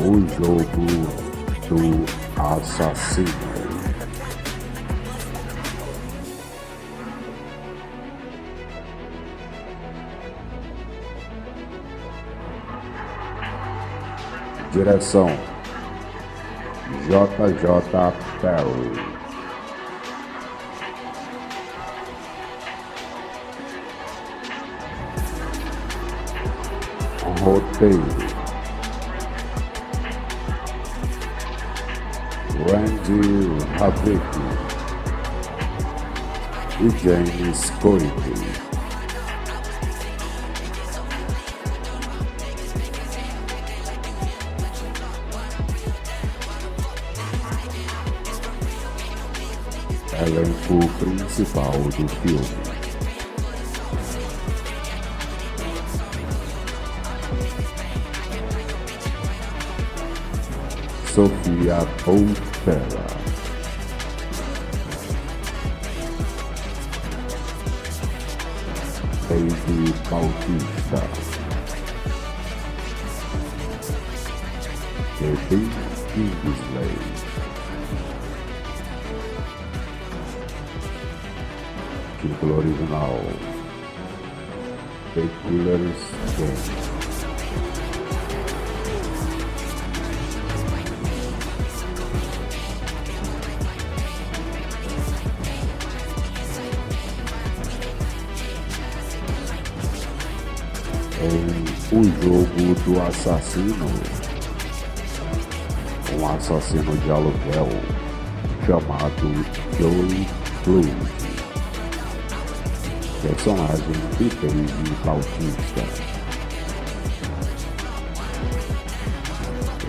O jogo do assassino. Direção: J.J. Perry. Roteiro: Randy Ravicki e James Coite. Elenco principal do filme: Sofia Boutella, Dave Bautista, Eddie Kingsley, título original: The Killer's Game. Em O Jogo do Assassino, um assassino de aluguel chamado Joey Floyd, personagem de Dave Bautista.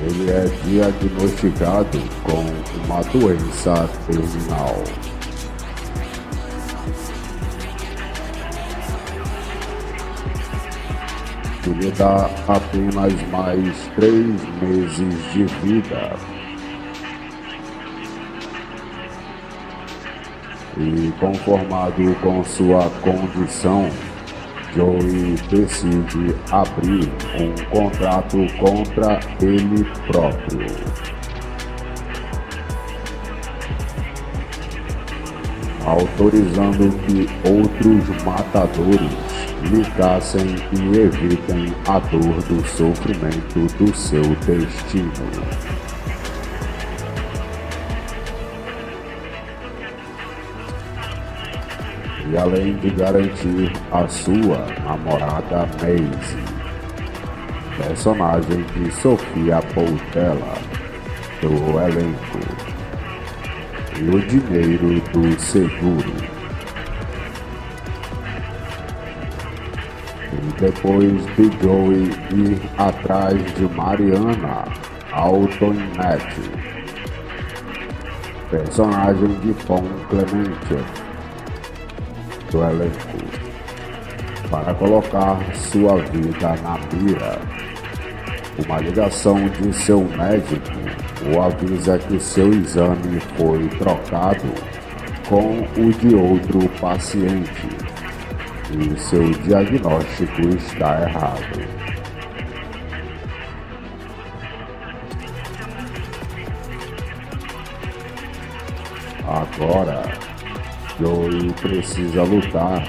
Ele é diagnosticado com uma doença terminal. Que lhe dá apenas mais 3 meses de vida. E conformado com sua condição, Joey decide abrir um contrato contra ele próprio. Autorizando que outros matadores lhe caçem e evitem a dor do sofrimento do seu destino. E além de garantir a sua namorada Maisie, personagem de Sofia Boutella, do elenco, e o dinheiro do seguro. E depois de Joey ir atrás de Mariana Antoinette, personagem de Tom Clemente, do elenco, para colocar sua vida na mira, uma ligação de seu médico o avisa que seu exame foi trocado com o de outro paciente e seu diagnóstico está errado. Agora, Joey precisa lutar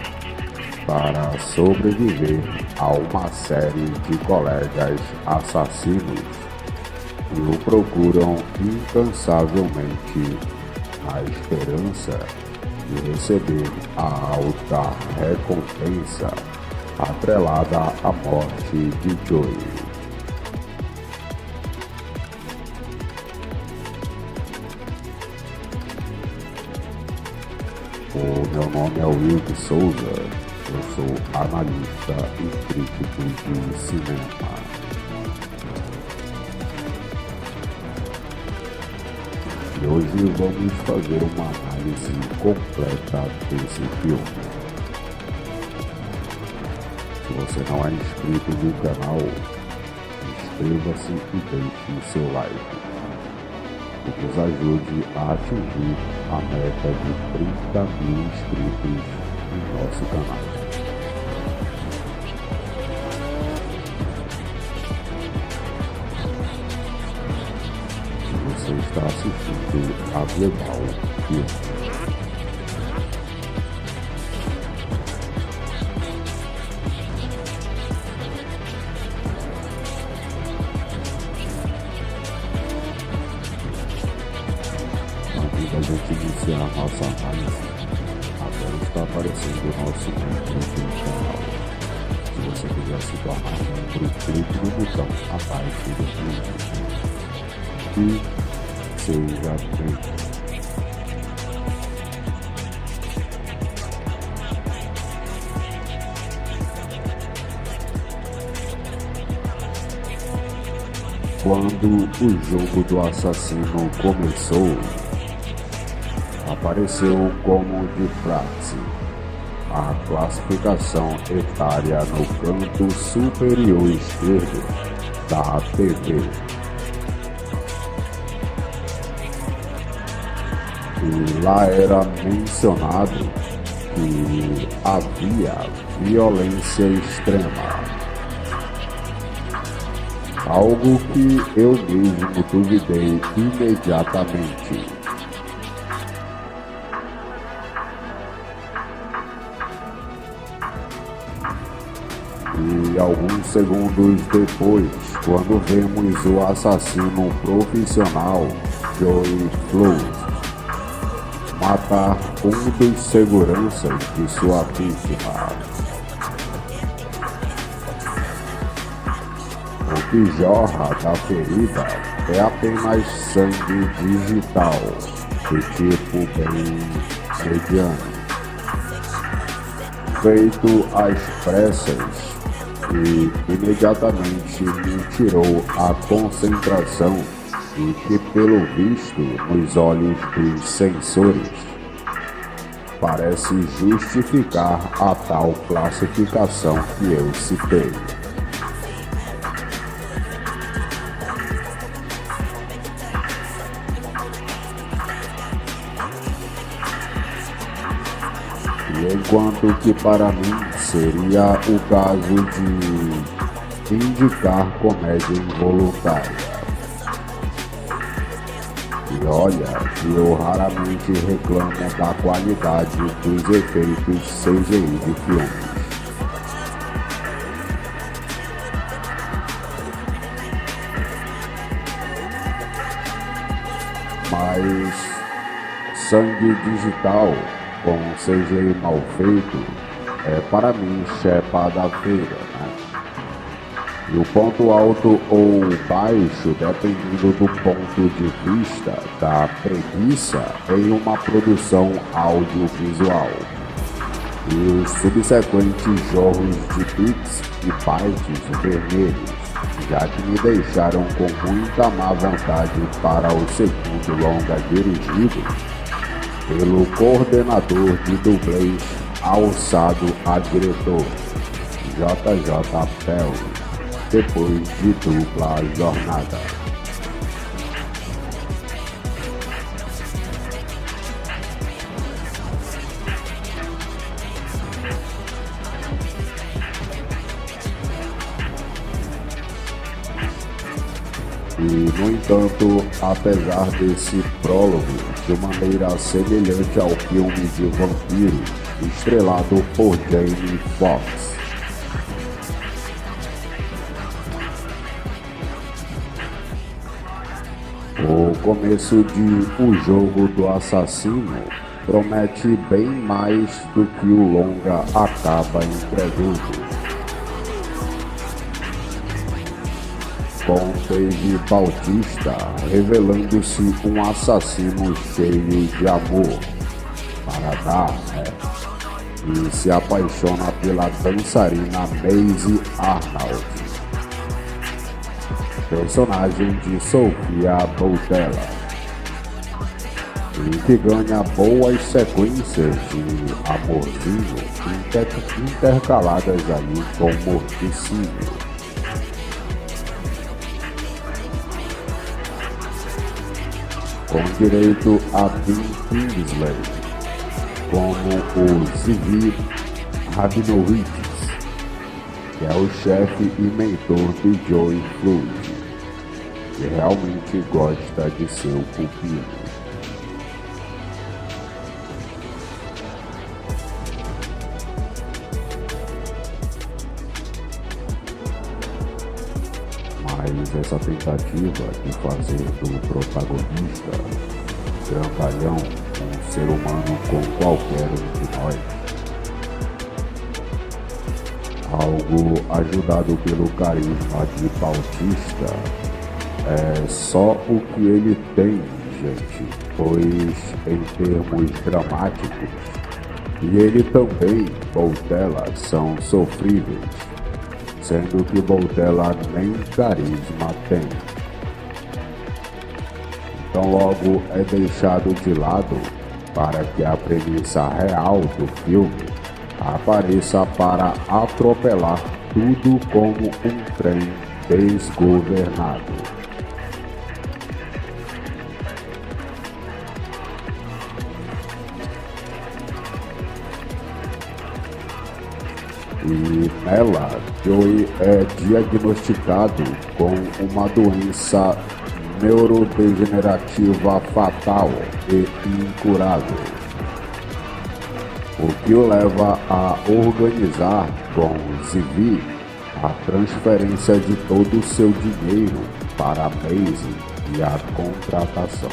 para sobreviver a uma série de colegas assassinos que o procuram incansavelmente na esperança de receber a alta recompensa atrelada à morte de Joey. O meu nome é Wilton Souza, eu sou analista e crítico de cinema. E hoje vamos fazer uma análise completa desse filme. Se você não é inscrito no canal, inscreva-se e deixe seu like. Que nos ajude a atingir a meta de 30.000 inscritos no nosso canal. Você está assistindo a Global Filmes. Antes da gente iniciar a nossa análise, agora está aparecendo o nosso membro do canal. Se você quiser se tornar membro, clique no botão abaixo do vídeo e seja bem-vindo. Quando o jogo do assassino começou, apareceu como de praxe a classificação etária no canto superior esquerdo da TV. E lá era mencionado que havia violência extrema. Algo que eu mesmo duvidei imediatamente. E alguns segundos depois, quando vemos o assassino profissional Joey Floyd matar um dos seguranças de sua vítima. O que jorra da ferida é apenas sangue digital, de tipo bem mediano, feito às pressas, e imediatamente me tirou a concentração e que, pelo visto, nos olhos dos sensores, parece justificar a tal classificação que eu citei. Enquanto que para mim seria o caso de indicar comédia involuntária. E olha que eu raramente reclamo da qualidade dos efeitos CGI de filmes. Mas sangue digital com CGI mal feito é para mim chepa da feira, né? E o ponto alto ou baixo, dependendo do ponto de vista da preguiça em uma produção audiovisual. E os subsequentes jorros de bits e bytes vermelhos, já que me deixaram com muita má vontade para o segundo longa dirigido pelo coordenador de dublês alçado a diretor, JJ Perry, depois de dupla jornada. E, no entanto, apesar desse prólogo, de maneira semelhante ao filme de vampiro estrelado por Jamie Foxx, o começo de O Jogo do Assassino promete bem mais do que o longa acaba entregando. Com Dave Bautista revelando-se um assassino cheio de amor para dar, e se apaixona pela dançarina Maisie Arnold, personagem de Sofia Boutella, e que ganha boas sequências de amorzinho intercaladas ali com morticínio. Com direito a Vin Kingsley como o Zvi Rabinowitz, que é o chefe e mentor de Joey Floyd, que realmente gosta de seu pupilo. Mas essa tentativa de fazer do protagonista grandalhão um ser humano como qualquer um de nós, algo ajudado pelo carisma de Bautista, é só o que ele tem, gente, pois em termos dramáticos, e ele também, Boutella, são sofríveis, sendo que Boutella nem carisma tem. Então logo é deixado de lado para que a premissa real do filme apareça para atropelar tudo como um trem desgovernado. E nela, Joey é diagnosticado com uma doença neurodegenerativa fatal e incurável, o que o leva a organizar com Zivi a transferência de todo o seu dinheiro para a Maisie e a contratação.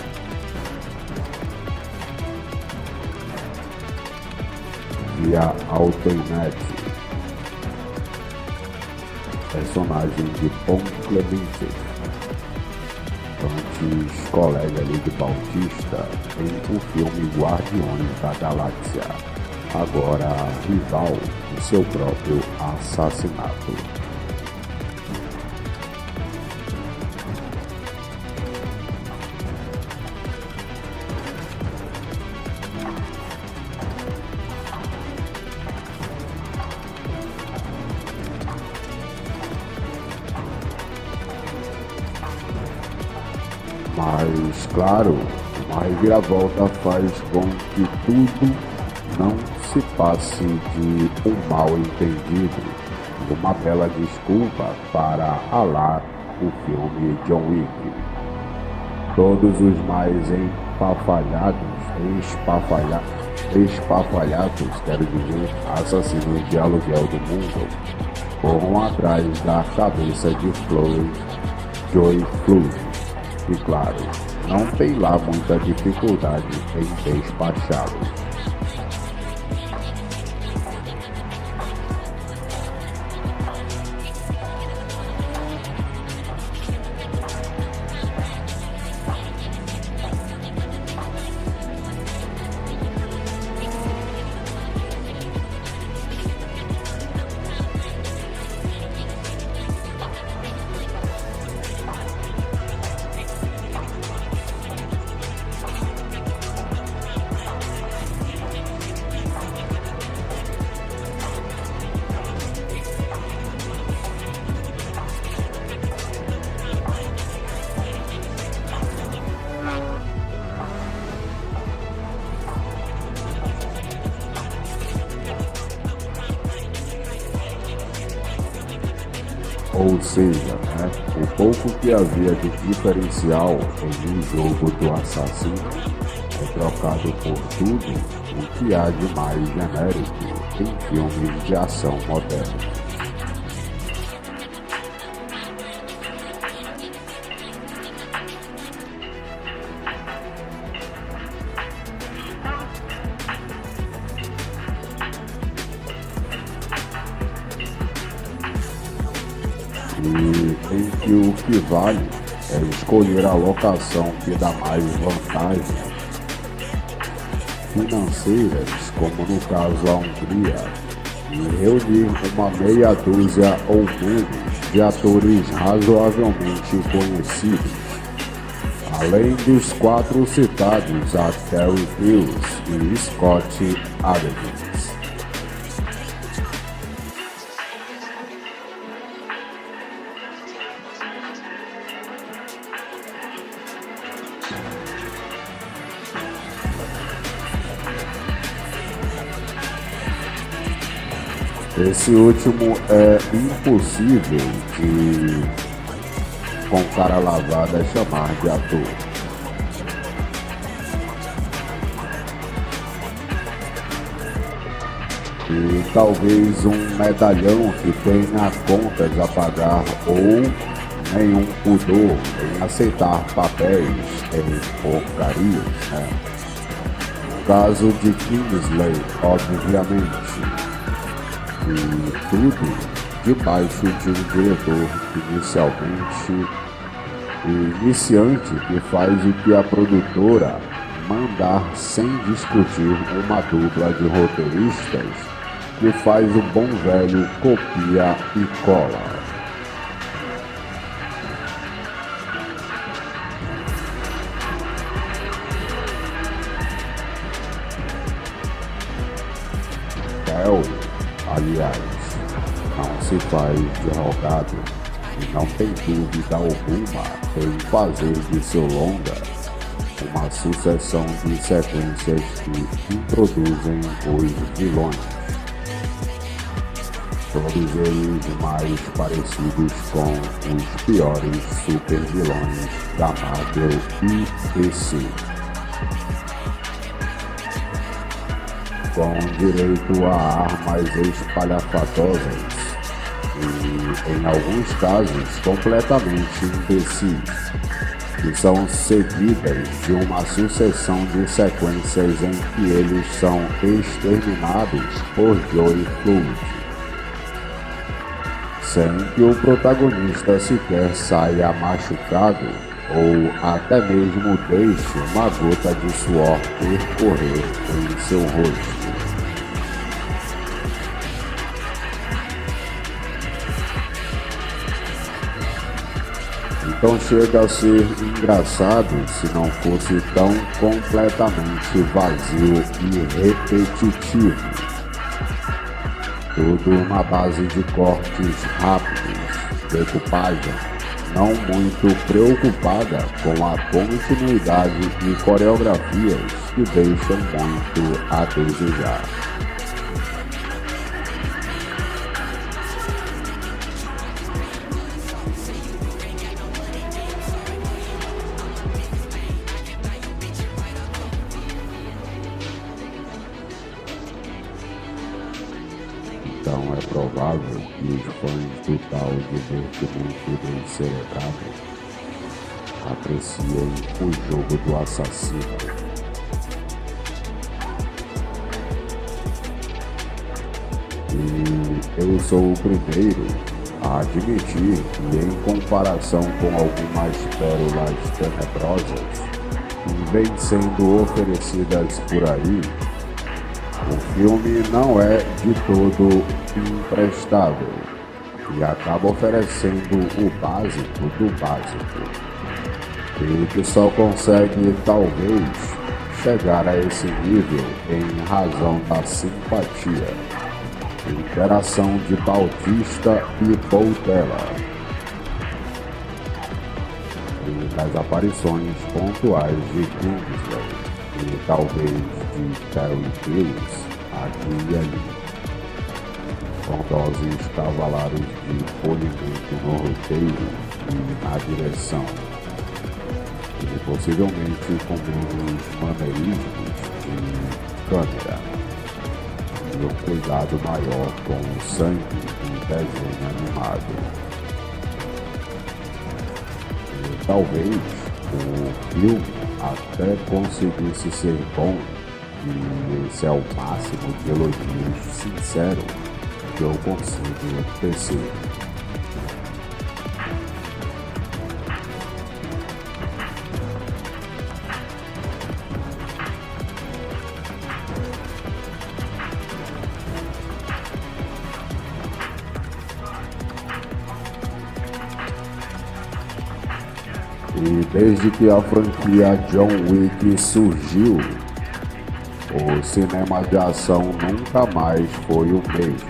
Via Autoinet, personagem de Pom Clemente, antes colega ali de Bautista em o filme Guardiões da Galáxia, agora rival de seu próprio assassinato. Mas, claro, uma reviravolta faz com que tudo não se passe de um mal entendido, uma bela desculpa para alar o filme John Wick. Todos os mais espafalhados, quero dizer, assassinos de aluguel do mundo, foram atrás da cabeça de Joey Flores. E claro, não tem lá muita dificuldade em despachá-los. Ou seja, o pouco que havia de diferencial em um jogo do assassino é trocado por tudo o que há de mais genérico em filmes de ação modernos. E em que o que vale é escolher a locação que dá mais vantagens financeiras, como no caso a Hungria, e reunir uma meia dúzia ou menos de atores razoavelmente conhecidos, além dos 4 citados, a Terry Crews e Scott Adkins. Esse último é impossível de com cara lavada chamar de ator. E talvez um medalhão que tenha contas a pagar ou nenhum pudor em aceitar papéis em porcarias, né? No caso de Kingsley, obviamente, e tudo debaixo de um diretor iniciante que faz o que a produtora mandar sem discutir, uma dupla de roteiristas que faz o bom velho copia e cola. Aliás, não se faz de rogado e não tem dúvida alguma em fazer de seu longa uma sucessão de sequências que introduzem os vilões, todos eles mais parecidos com os piores super-vilões da Marvel e DC. Com direito a armas espalhafatosas e, em alguns casos, completamente imbecis, que são seguidas de uma sucessão de sequências em que eles são exterminados por Joe Floyd, sem que o protagonista sequer saia machucado ou até mesmo deixe uma gota de suor percorrer em seu rosto. Então chega a ser engraçado se não fosse tão completamente vazio e repetitivo. Tudo na base de cortes rápidos, decupagem, não muito preocupada com a continuidade e coreografias que deixam muito a desejar. Então é provável que os fãs do tal divertimento descerebrado apreciem o jogo do assassino. E eu sou o primeiro a admitir que, em comparação com algumas pérolas tenebrosas que vêm sendo oferecidas por aí, o filme não é de todo imprestável e acaba oferecendo o básico do básico, e que só consegue, talvez, chegar a esse nível em razão da simpatia, interação de Bautista e Boutella, e das aparições pontuais de Kingsley e talvez de Terry Crews aqui e ali, com doses cavalares de polimento no roteiro e na direção, e possivelmente com menos maneirismos de câmera e um cuidado maior com o sangue e desenho animado. E talvez o filme até conseguisse ser bom, e esse é o máximo de elogios sinceros que eu consigo tecer. E desde que a franquia John Wick surgiu, o cinema de ação nunca mais foi o mesmo,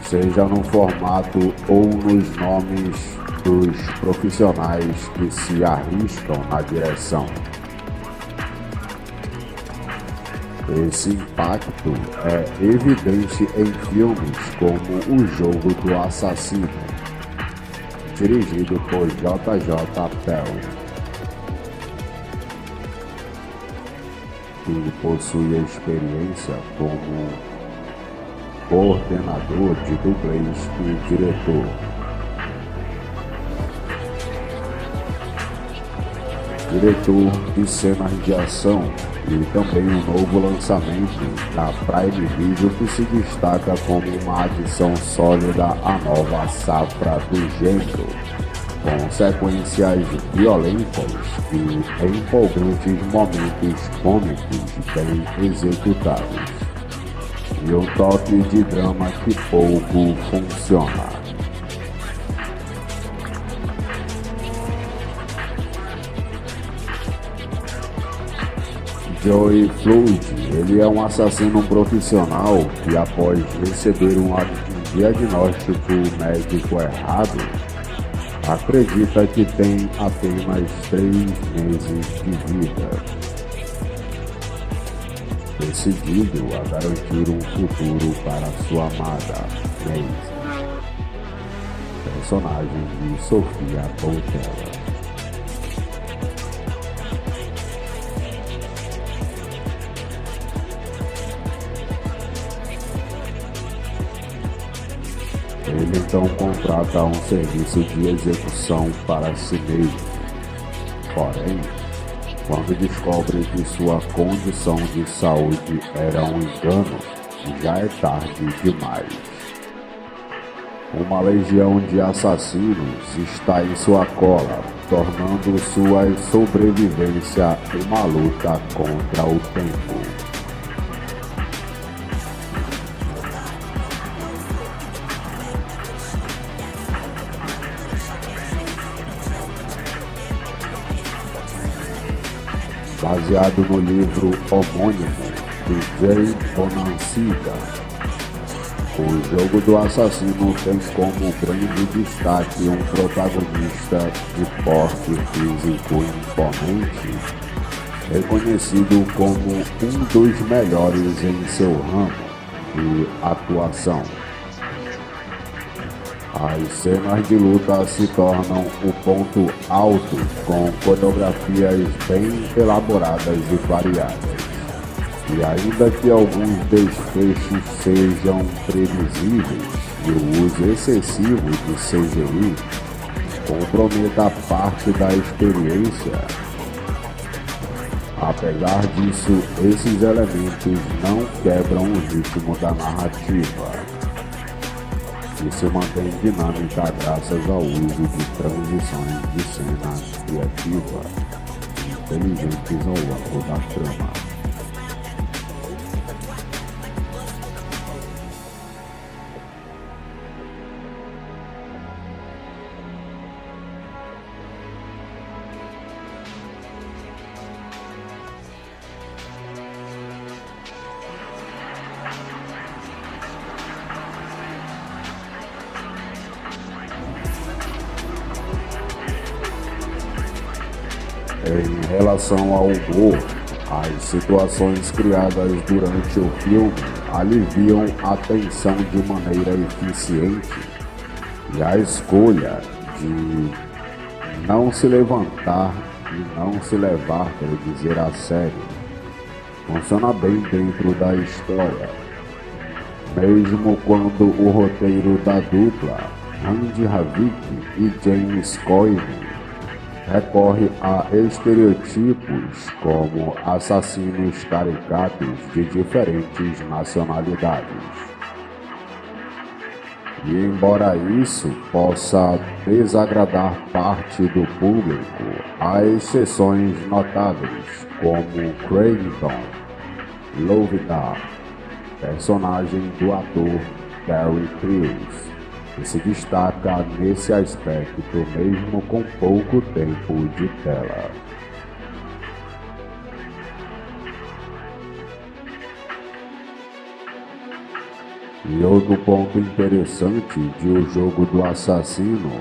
seja no formato ou nos nomes dos profissionais que se arriscam na direção. Esse impacto é evidente em filmes como O Jogo do Assassino, dirigido por J.J. Pelham, que possui experiência como coordenador de dublês e diretor. Diretor de cenas de ação e também um novo lançamento da Prime Video que se destaca como uma adição sólida à nova safra do gênero, com sequências violentas e empolgantes momentos cômicos bem executados, e um toque de drama que pouco funciona. Joey Floyd, ele é um assassino profissional que, após receber um diagnóstico médico errado, acredita que tem apenas 3 meses de vida, decidido a garantir um futuro para sua amada Maisie, personagem de Sofia Boutella. Ele então contrata um serviço de execução para si mesmo. Porém, quando descobre que sua condição de saúde era um engano, já é tarde demais. Uma legião de assassinos está em sua cola, tornando sua sobrevivência uma luta contra o tempo. Baseado no livro homônimo de Jay Bonansiga, o jogo do assassino tem como grande destaque um protagonista de porte físico imponente, reconhecido como um dos melhores em seu ramo de atuação. As cenas de luta se tornam o ponto alto, com coreografias bem elaboradas e variadas. E ainda que alguns desfechos sejam previsíveis e o uso excessivo de CGI comprometa parte da experiência, apesar disso, esses elementos não quebram o ritmo da narrativa e se mantém dinâmica graças ao uso de transições de cena criativa e inteligentes ao longo da trama. Em relação ao humor, as situações criadas durante o filme aliviam a tensão de maneira eficiente, e a escolha de não se levantar e não se levar, quer dizer, a sério, funciona bem dentro da história, mesmo quando o roteiro da dupla Andy Havik e James Coyne recorre a estereotipos como assassinos caricatos de diferentes nacionalidades. E embora isso possa desagradar parte do público, há exceções notáveis, como Creighton Lovedown, personagem do ator Terry Crews, que se destaca nesse aspecto mesmo com pouco tempo de tela. E outro ponto interessante de O Jogo do Assassino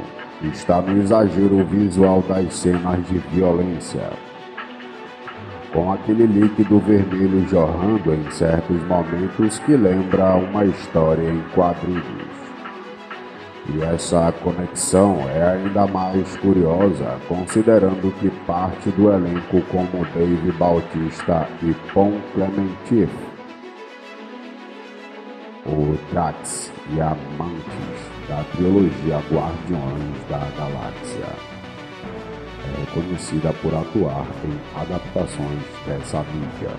está no exagero visual das cenas de violência, com aquele líquido vermelho jorrando em certos momentos que lembra uma história em quadrinhos. E essa conexão é ainda mais curiosa, considerando que parte do elenco como Dave Bautista e Pom Klementieff, o Drax e a Mantis da trilogia Guardiões da Galáxia, é reconhecida por atuar em adaptações dessa mídia.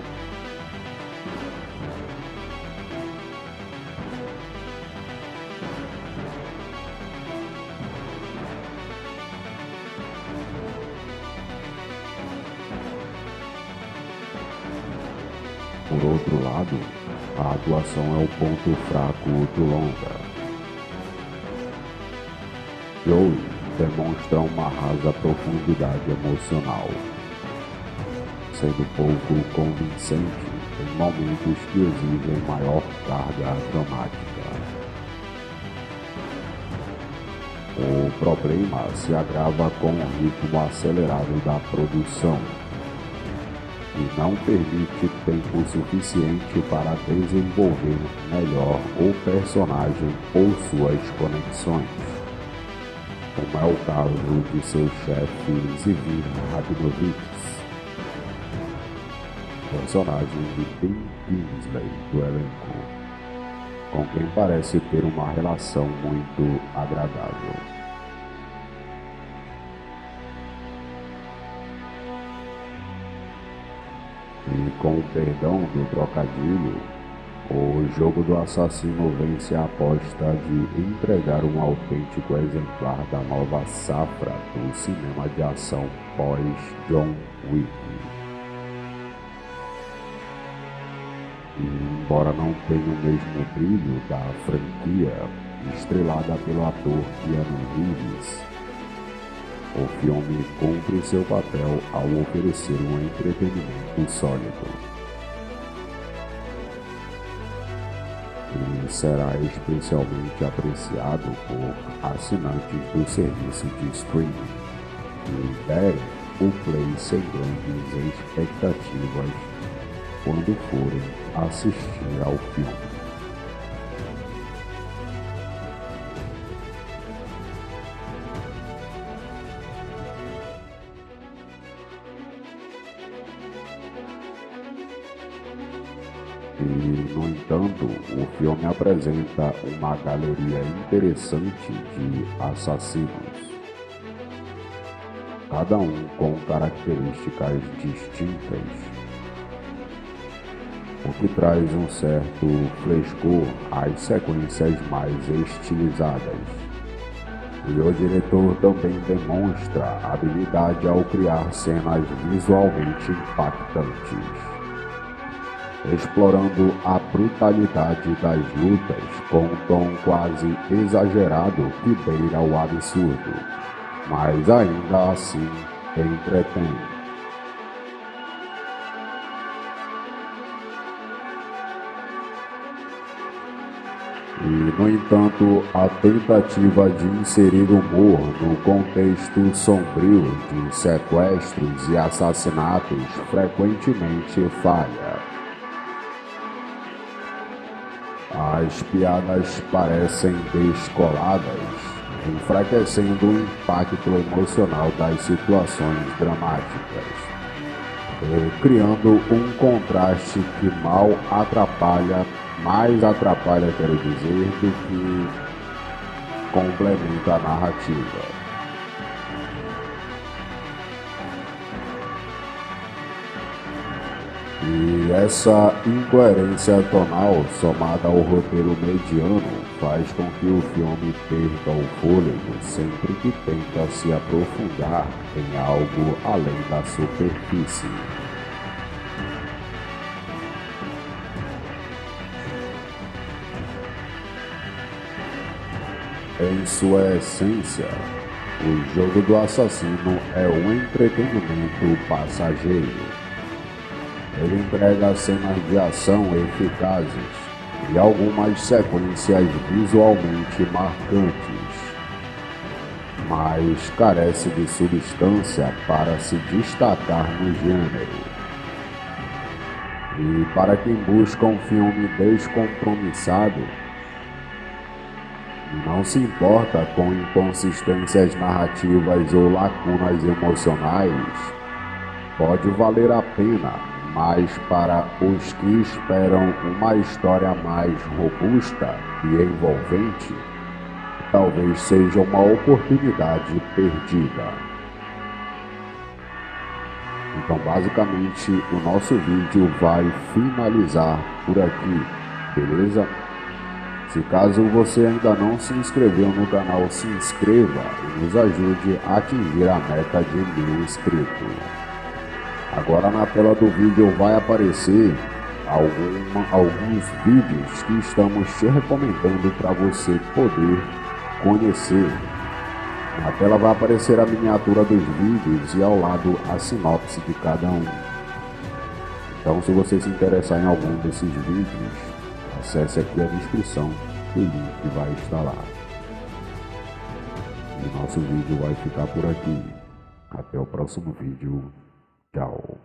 Por outro lado, a atuação é o ponto fraco do longa. Joey demonstra uma rasa profundidade emocional, sendo pouco convincente em momentos que exigem maior carga dramática. O problema se agrava com o ritmo acelerado da produção, e não permite tempo suficiente para desenvolver melhor o personagem ou suas conexões, como é o caso de seu chefe Zivir Rabinovitz, personagem de Ben Kingsley do elenco, com quem parece ter uma relação muito agradável. E com o perdão do trocadilho, o jogo do assassino vence a aposta de entregar um autêntico exemplar da nova safra do cinema de ação pós-John Wick. E embora não tenha o mesmo brilho da franquia, estrelada pelo ator Keanu Reeves, o filme cumpre seu papel ao oferecer um entretenimento sólido. E será especialmente apreciado por assinantes do serviço de streaming que derem o play sem grandes expectativas quando forem assistir ao filme. E, no entanto, o filme apresenta uma galeria interessante de assassinos, cada um com características distintas, o que traz um certo frescor às sequências mais estilizadas. E o diretor também demonstra habilidade ao criar cenas visualmente impactantes, explorando a brutalidade das lutas com um tom quase exagerado que beira o absurdo, mas ainda assim entretém. E, no entanto, a tentativa de inserir humor no contexto sombrio de sequestros e assassinatos frequentemente falha. As piadas parecem descoladas, enfraquecendo o impacto emocional das situações dramáticas, criando um contraste que mais atrapalha, quero dizer, do que complementa a narrativa. E essa incoerência tonal, somada ao roteiro mediano, faz com que o filme perca o fôlego sempre que tenta se aprofundar em algo além da superfície. Em sua essência, o jogo do assassino é um entretenimento passageiro. Ele entrega cenas de ação eficazes e algumas sequências visualmente marcantes, mas carece de substância para se destacar no gênero. E para quem busca um filme descompromissado, e não se importa com inconsistências narrativas ou lacunas emocionais, pode valer a pena, mas para os que esperam uma história mais robusta e envolvente, talvez seja uma oportunidade perdida. Então, basicamente, o nosso vídeo vai finalizar por aqui, beleza? Se caso você ainda não se inscreveu no canal, se inscreva e nos ajude a atingir a meta de 1000 inscritos. Agora na tela do vídeo vai aparecer alguns vídeos que estamos te recomendando para você poder conhecer. Na tela vai aparecer a miniatura dos vídeos e ao lado a sinopse de cada um. Então, se você se interessar em algum desses vídeos, acesse aqui a descrição, o link vai estar lá. E nosso vídeo vai ficar por aqui. Até o próximo vídeo. Tchau.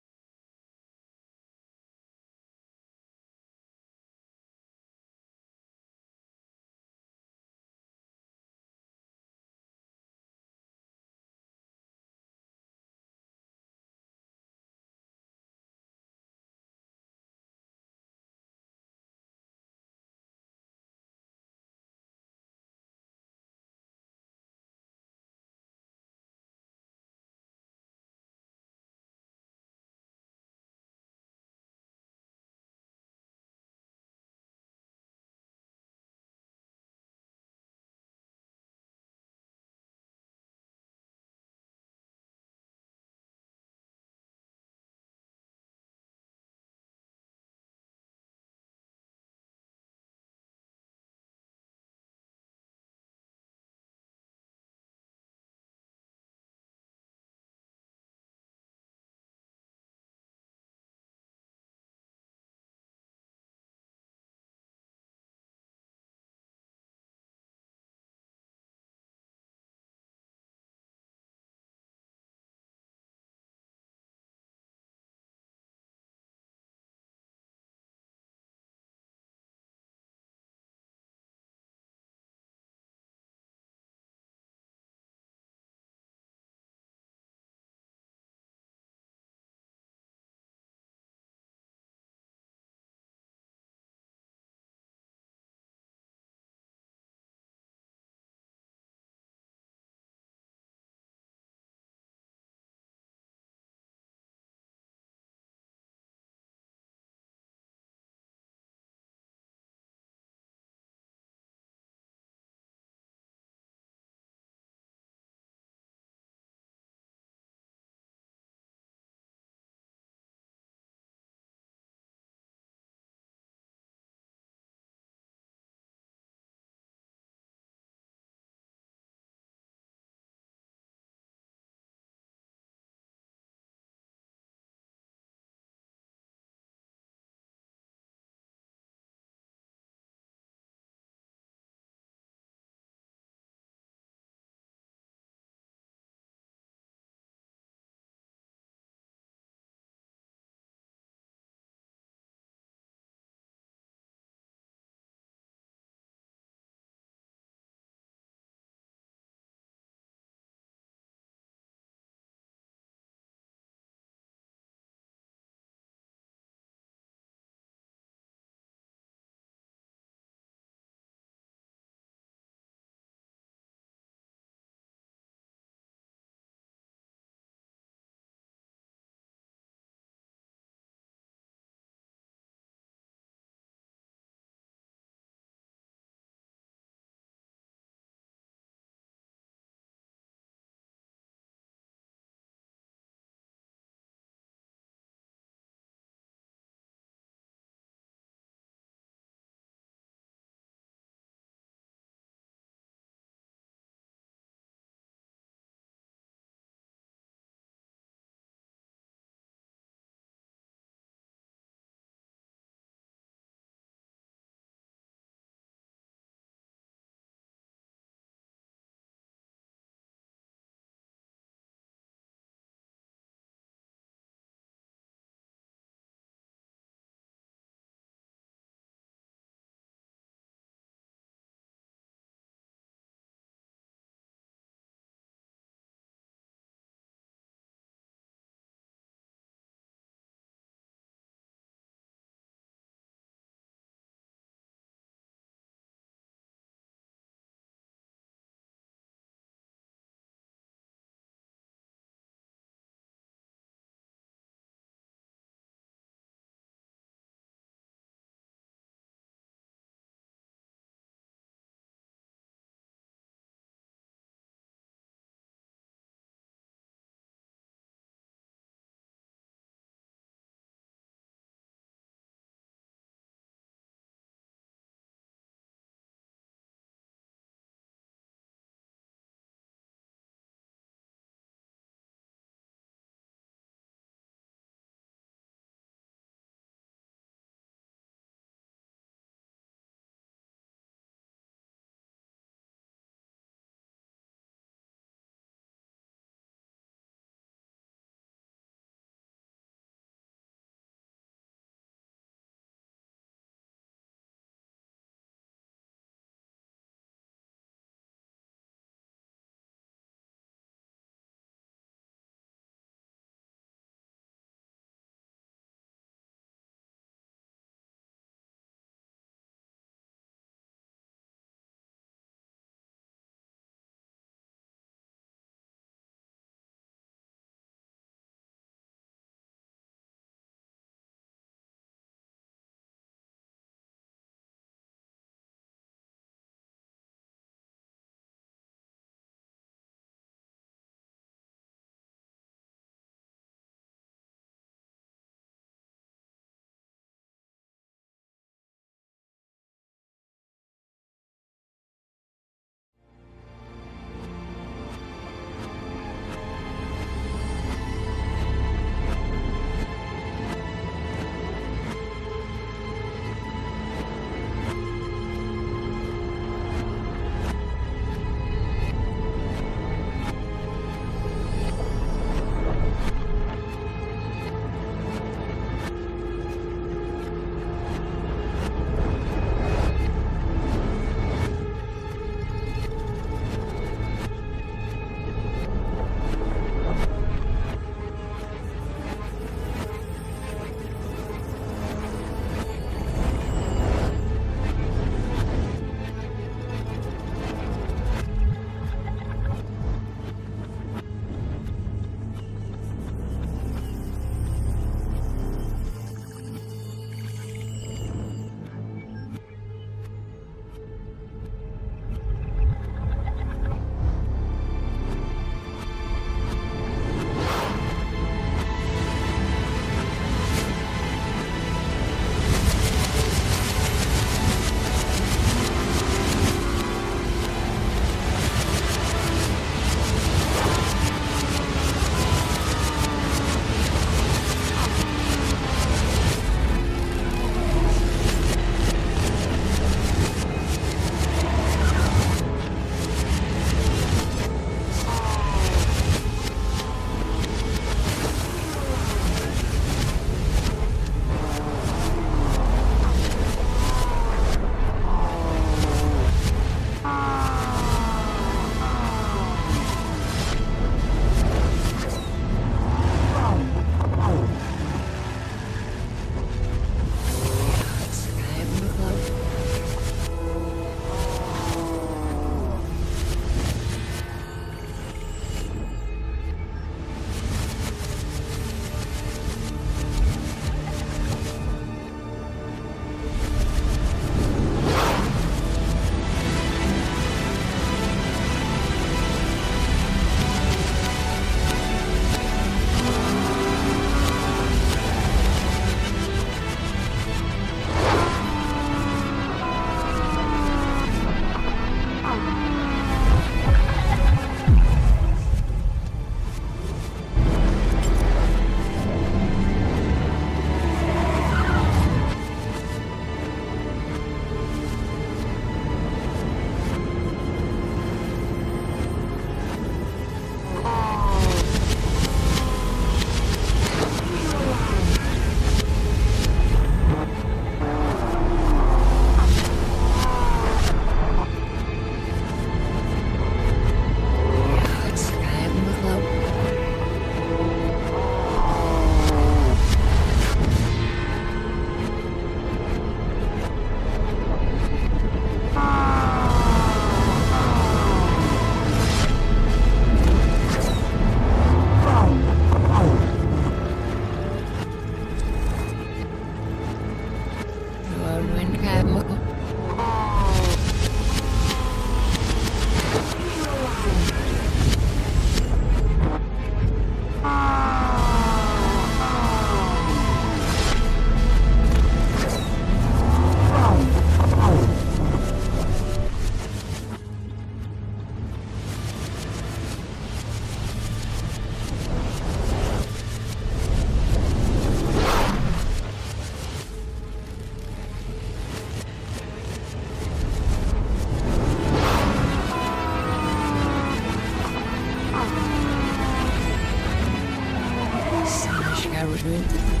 Garrett.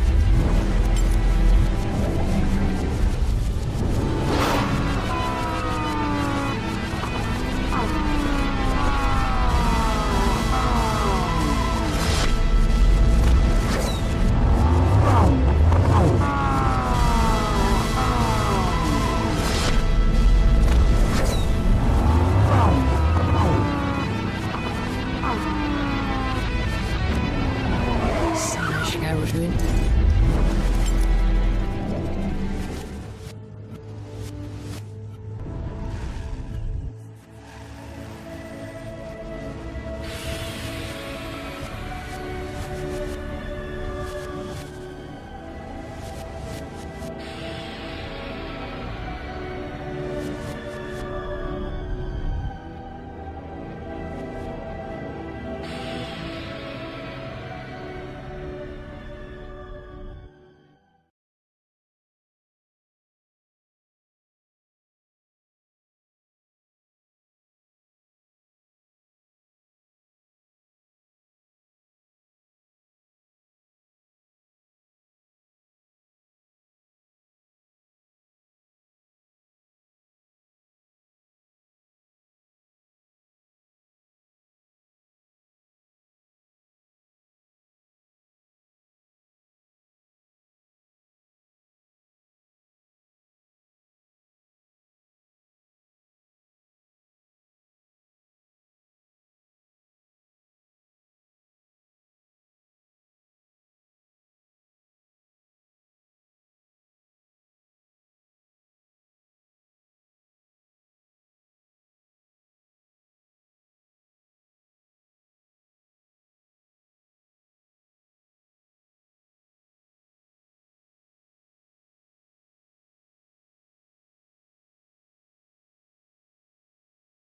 Garrett.